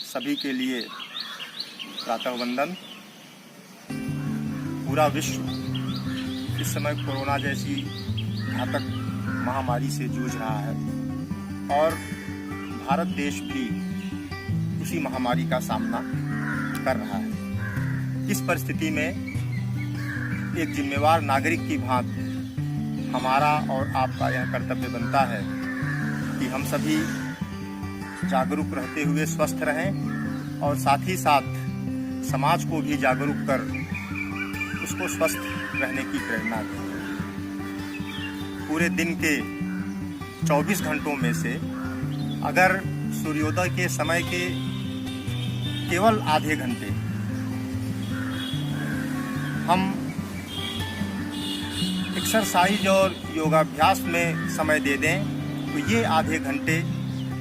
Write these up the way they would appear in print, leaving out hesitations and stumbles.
सभी के लिए प्रातः वंदन। पूरा विश्व इस समय कोरोना जैसी घातक महामारी से जूझ रहा है और भारत देश भी उसी महामारी का सामना कर रहा है। इस परिस्थिति में एक जिम्मेवार नागरिक की भांति हमारा और आपका यह कर्तव्य बनता है कि हम सभी जागरूक रहते हुए स्वस्थ रहें और साथ ही साथ समाज को भी जागरूक कर उसको स्वस्थ रहने की प्रेरणा दें। पूरे दिन के 24 घंटों में से अगर सूर्योदय के समय के केवल आधे घंटे हम एक्सरसाइज और योगाभ्यास में समय दे दें तो ये आधे घंटे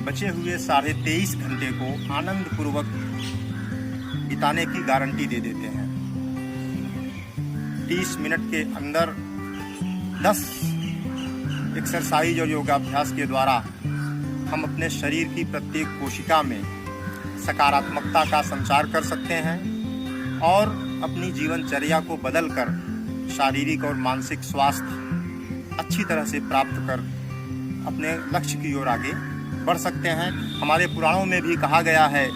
बचे हुए 23.5 घंटे को आनंदपूर्वक बिताने की गारंटी दे देते हैं। 30 मिनट के अंदर 10 एक्सरसाइज और योगाभ्यास के द्वारा हम अपने शरीर की प्रत्येक कोशिका में सकारात्मकता का संचार कर सकते हैं और अपनी जीवनचर्या को बदलकर शारीरिक और मानसिक स्वास्थ्य अच्छी तरह से प्राप्त कर अपने लक्ष्य की ओर आगे बढ़ सकते हैं। हमारे पुराणों में भी कहा गया है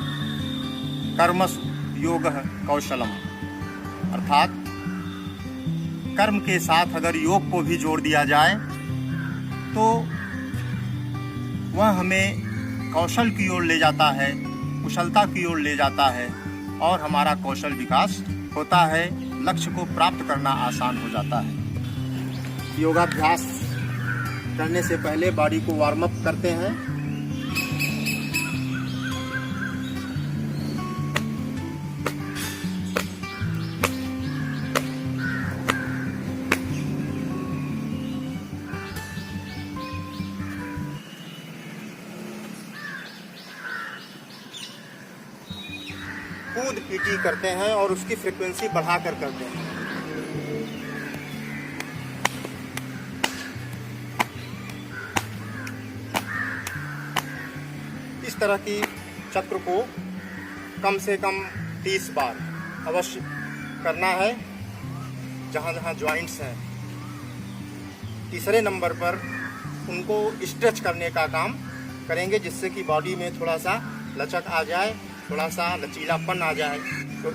कर्मसु योगः कौशलम, अर्थात कर्म के साथ अगर योग को भी जोड़ दिया जाए तो वह हमें कौशल की ओर ले जाता है, कुशलता की ओर ले जाता है और हमारा कौशल विकास होता है, लक्ष्य को प्राप्त करना आसान हो जाता है। योगाभ्यास करने से पहले बॉडी को वार्म अप करते हैं। कूद पीटी करते हैं और उसकी फ्रीक्वेंसी बढ़ाकर करते हैं। इस तरह की चक्र को कम से कम 30 बार अवश्य करना है जहाँ जहाँ जॉइंट्स हैं। तीसरे नंबर पर उनको स्ट्रेच करने का काम करेंगे जिससे कि बॉडी में थोड़ा सा लचक आ जाए, थोड़ा सा लचीलापन आ जाए। तो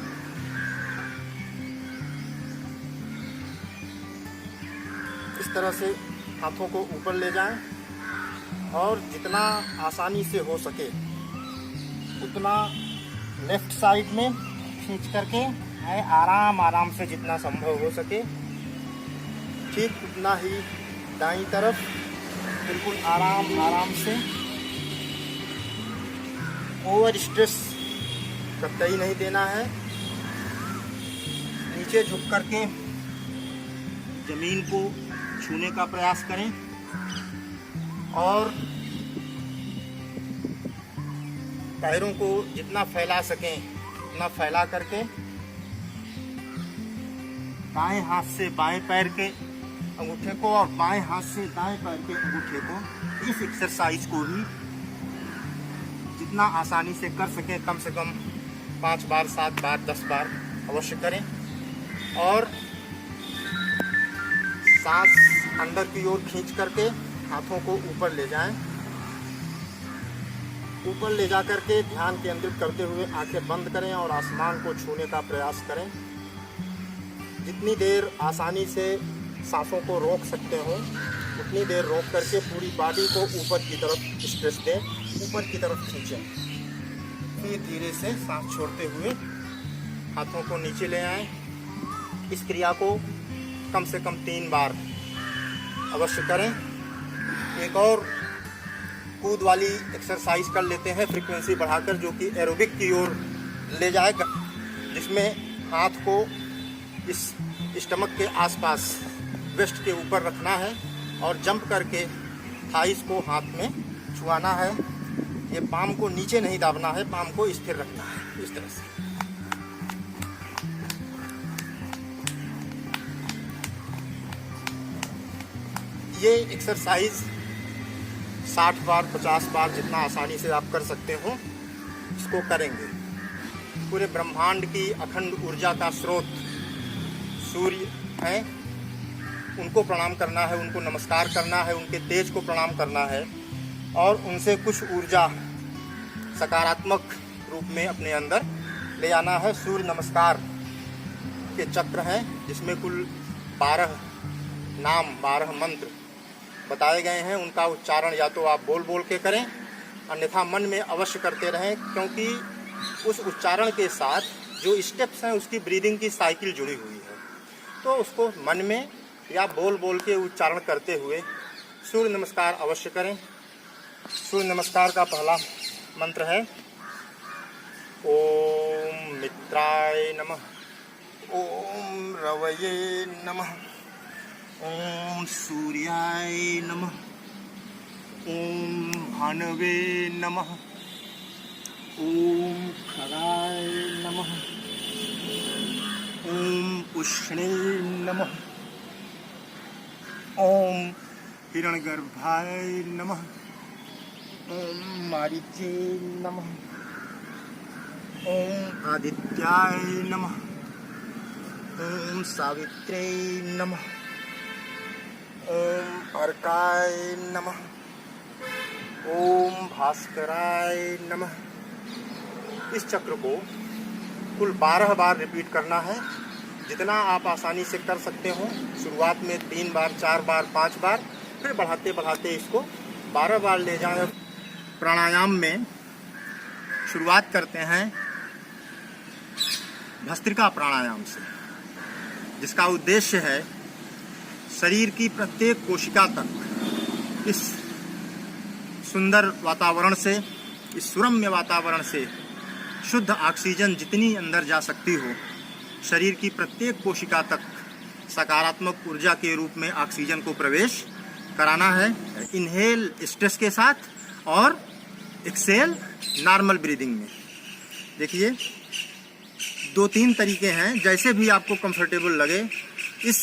इस तरह से हाथों को ऊपर ले जाएं और जितना आसानी से हो सके उतना लेफ्ट साइड में खींच करके आराम आराम से जितना संभव हो सके, ठीक उतना ही दाईं तरफ बिल्कुल आराम आराम से। ओवर स्ट्रेस कतई नहीं देना है। नीचे झुक करके जमीन को छूने का प्रयास करें और पैरों को जितना फैला सकें उतना फैला करके दाएं हाथ से बाएं पैर के अंगूठे को और बाएं हाथ से दाएं पैर के अंगूठे को इस एक्सरसाइज को ही जितना आसानी से कर सकें कम से कम 5 बार, 7 बार, 10 बार अवश्य करें और सांस अंदर की ओर खींच करके हाथों को ऊपर ले जाएं। ऊपर ले जा करके ध्यान केंद्रित करते हुए आंखें बंद करें और आसमान को छूने का प्रयास करें। जितनी देर आसानी से सांसों को रोक सकते हो उतनी देर रोक करके पूरी बॉडी को ऊपर की तरफ स्ट्रेच दें, ऊपर की तरफ खींचें। फिर धीरे से सांस छोड़ते हुए हाथों को नीचे ले आएं। इस क्रिया को कम से कम 3 बार अवश्य करें। एक और कूद वाली एक्सरसाइज कर लेते हैं फ्रीक्वेंसी बढ़ाकर, जो कि एरोबिक की ओर ले जाएगा, जिसमें हाथ को इस स्टमक के आसपास वेस्ट के ऊपर रखना है और जंप करके थाइस को हाथ में छुआना है। ये पाम को नीचे नहीं दाबना है, पाम को स्थिर रखना है इस तरह से। ये एक्सरसाइज 60 बार 50 बार जितना आसानी से आप कर सकते हो इसको करेंगे। पूरे ब्रह्मांड की अखंड ऊर्जा का स्रोत सूर्य है, उनको प्रणाम करना है, उनको नमस्कार करना है, उनके तेज को प्रणाम करना है और उनसे कुछ ऊर्जा सकारात्मक रूप में अपने अंदर ले आना है। सूर्य नमस्कार के चक्र हैं जिसमें कुल 12 नाम 12 मंत्र बताए गए हैं। उनका उच्चारण या तो आप बोल बोल के करें, अन्यथा मन में अवश्य करते रहें, क्योंकि उस उच्चारण के साथ जो स्टेप्स हैं उसकी ब्रीदिंग की साइकिल जुड़ी हुई है। तो उसको मन में या बोल बोल के उच्चारण करते हुए सूर्य नमस्कार अवश्य करें। सूर्य नमस्कार का पहला मंत्र है ओम मित्राय नमः, ओम रवये नमः, ओम सूर्याय नमः, ओम भानवे नमः, ओम खगाय नमः, ओम उष्णे नमः, ओम हिरण्यगर्भाय नमः, ओम मारीचे नमः, ओम आदित्याय नमः, ओम सावित्रे नमः, ओम अर्काय नमः, ओम भास्कराय नमः। इस चक्र को कुल 12 बार रिपीट करना है, जितना आप आसानी से कर सकते हो। शुरुआत में 3 बार, 4 बार, 5 बार, फिर बढ़ाते बढ़ाते इसको 12 बार ले जाएं। प्राणायाम में शुरुआत करते हैं भस्त्रिका प्राणायाम से, जिसका उद्देश्य है शरीर की प्रत्येक कोशिका तक इस सुंदर वातावरण से, इस सुरम्य वातावरण से शुद्ध ऑक्सीजन जितनी अंदर जा सकती हो, शरीर की प्रत्येक कोशिका तक सकारात्मक ऊर्जा के रूप में ऑक्सीजन को प्रवेश कराना है। इनहेल स्ट्रेस के साथ और एक्सेल नॉर्मल ब्रीदिंग में। देखिए 2-3 तरीके हैं, जैसे भी आपको कंफर्टेबल लगे। इस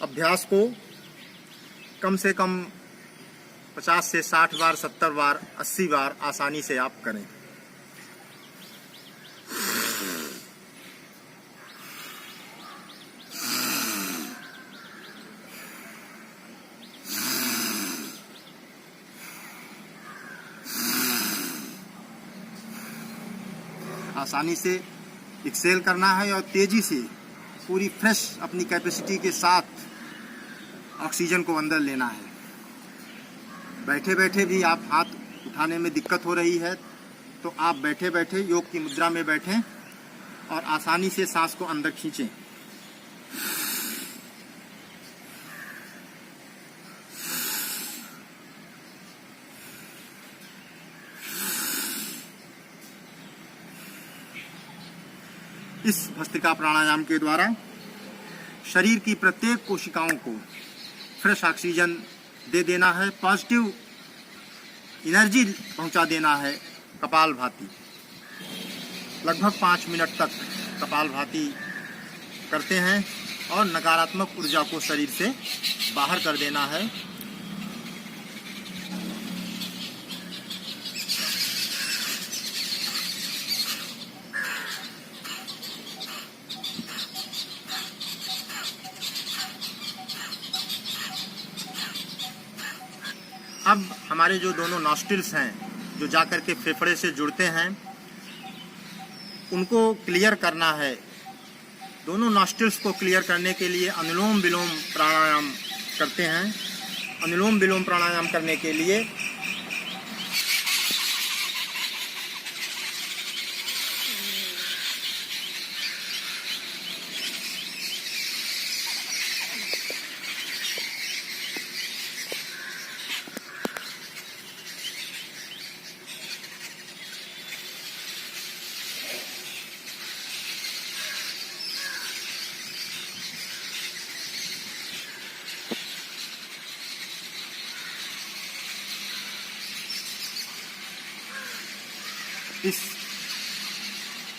अभ्यास को कम से कम 50 से 60 बार, 70 बार, 80 बार आसानी से आप करें। आसानी से एक्सेल करना है और तेजी से पूरी फ्रेश अपनी कैपेसिटी के साथ ऑक्सीजन को अंदर लेना है। बैठे बैठे भी आप हाथ उठाने में दिक्कत हो रही है तो आप बैठे बैठे योग की मुद्रा में बैठें और आसानी से सांस को अंदर खींचें। इस भस्त्रिका प्राणायाम के द्वारा शरीर की प्रत्येक कोशिकाओं को फ्रेश ऑक्सीजन दे देना है, पॉजिटिव एनर्जी पहुंचा देना है। कपालभाति लगभग 5 मिनट तक कपालभाति करते हैं और नकारात्मक ऊर्जा को शरीर से बाहर कर देना है। अब हमारे जो दोनों नॉस्ट्रिल्स हैं, जो जाकर के फेफड़े से जुड़ते हैं, उनको क्लियर करना है। दोनों नॉस्ट्रिल्स को क्लियर करने के लिए अनुलोम विलोम प्राणायाम करते हैं। अनुलोम विलोम प्राणायाम करने के लिए इस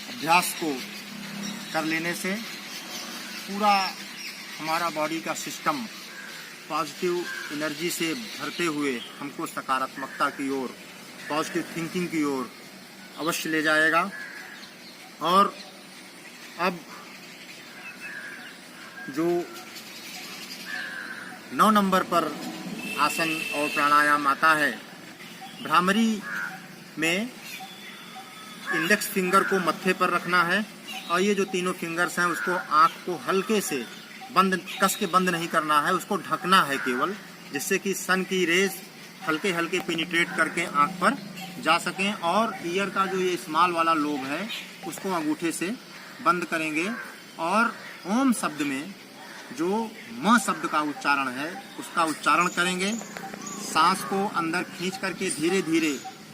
अभ्यास को कर लेने से पूरा हमारा बॉडी का सिस्टम पॉजिटिव एनर्जी से भरते हुए हमको सकारात्मकता की ओर, पॉजिटिव थिंकिंग की ओर अवश्य ले जाएगा। और अब जो 9 नंबर पर आसन और प्राणायाम आता है, भ्रामरी में इंडेक्स फिंगर को मत्थे पर रखना है और ये जो तीनों फिंगर्स हैं उसको आँख को हल्के से बंद, कस के बंद नहीं करना है, उसको ढकना है केवल, जिससे कि सन की रेज हल्के हल्के पेनिट्रेट करके आँख पर जा सकें। और ईयर का जो ये स्मॉल वाला लोब है उसको अंगूठे से बंद करेंगे और ओम शब्द में जो म शब्द का उच्चारण है उसका उच्चारण करेंगे। सांस को अंदर खींच करके धीरे धीरे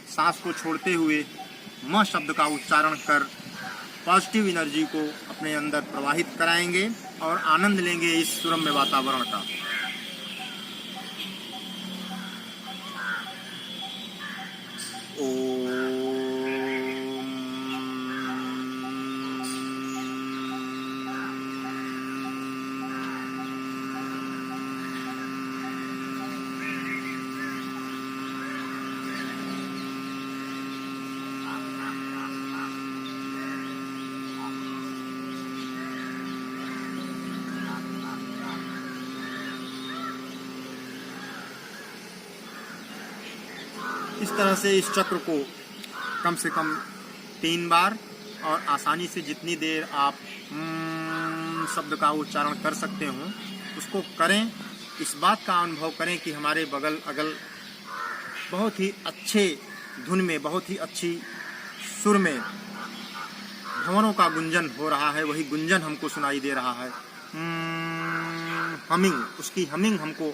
सांस को छोड़ते हुए म शब्द का उच्चारण कर पॉजिटिव एनर्जी को अपने अंदर प्रवाहित कराएंगे और आनंद लेंगे इस सुरम्य वातावरण का। इस तरह से इस चक्र को कम से कम 3 बार और आसानी से जितनी देर आप शब्द का उच्चारण कर सकते हो उसको करें। इस बात का अनुभव करें कि हमारे बगल अगल बहुत ही अच्छे धुन में, बहुत ही अच्छी सुर में भंवरों का गुंजन हो रहा है, वही गुंजन हमको सुनाई दे रहा है। हमिंग, उसकी हमिंग हमको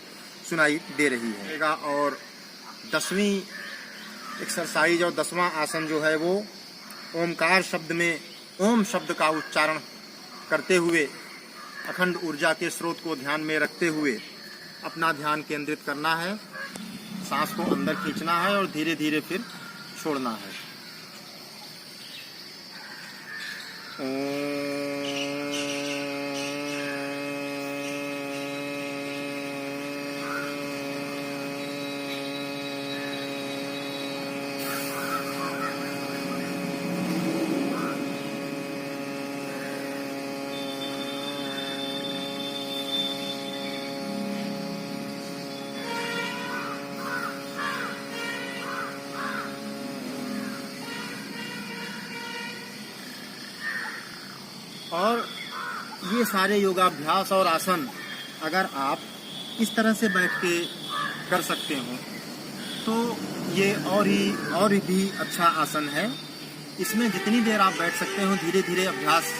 सुनाई दे रही है। और 10वीं एक्सरसाइज और 10वां आसन जो है वो ओमकार शब्द में ओम शब्द का उच्चारण करते हुए अखंड ऊर्जा के स्रोत को ध्यान में रखते हुए अपना ध्यान केंद्रित करना है। सांस को अंदर खींचना है और धीरे धीरे फिर छोड़ना है। और ये सारे योगाभ्यास और आसन अगर आप इस तरह से बैठ के कर सकते हो तो ये और भी अच्छा आसन है। इसमें जितनी देर आप बैठ सकते हो धीरे धीरे अभ्यास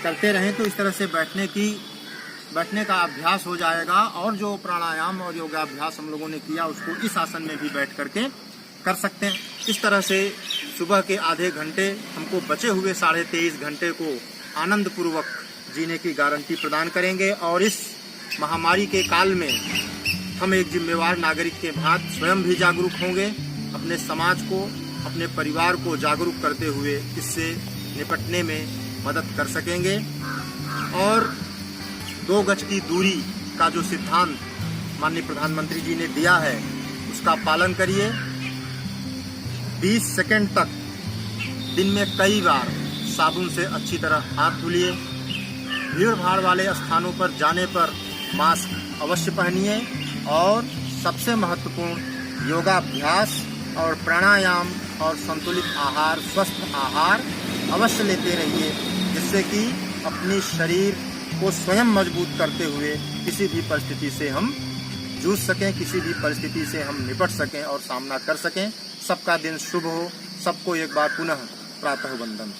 करते रहें तो इस तरह से बैठने का अभ्यास हो जाएगा। और जो प्राणायाम और योगाभ्यास हम लोगों ने किया उसको इस आसन में भी बैठ करके कर सकते हैं। इस तरह से सुबह के आधे घंटे हमको बचे हुए 23.5 घंटे को आनंद पूर्वक जीने की गारंटी प्रदान करेंगे। और इस महामारी के काल में हम एक जिम्मेवार नागरिक के भांति स्वयं भी जागरूक होंगे, अपने समाज को, अपने परिवार को जागरूक करते हुए इससे निपटने में मदद कर सकेंगे। और 2 गज की दूरी का जो सिद्धांत माननीय प्रधानमंत्री जी ने दिया है उसका पालन करिए। 20 सेकंड तक दिन में कई बार साबुन से अच्छी तरह हाथ धुलिए। भीड़ भाड़ वाले स्थानों पर जाने पर मास्क अवश्य पहनिए। और सबसे महत्वपूर्ण योगाभ्यास और प्राणायाम और संतुलित आहार, स्वस्थ आहार अवश्य लेते रहिए, जिससे कि अपने शरीर को स्वयं मजबूत करते हुए किसी भी परिस्थिति से हम जूझ सकें, किसी भी परिस्थिति से हम निपट सकें और सामना कर सकें। सबका दिन शुभ हो। सबको एक बार पुनः प्रातः वंदन।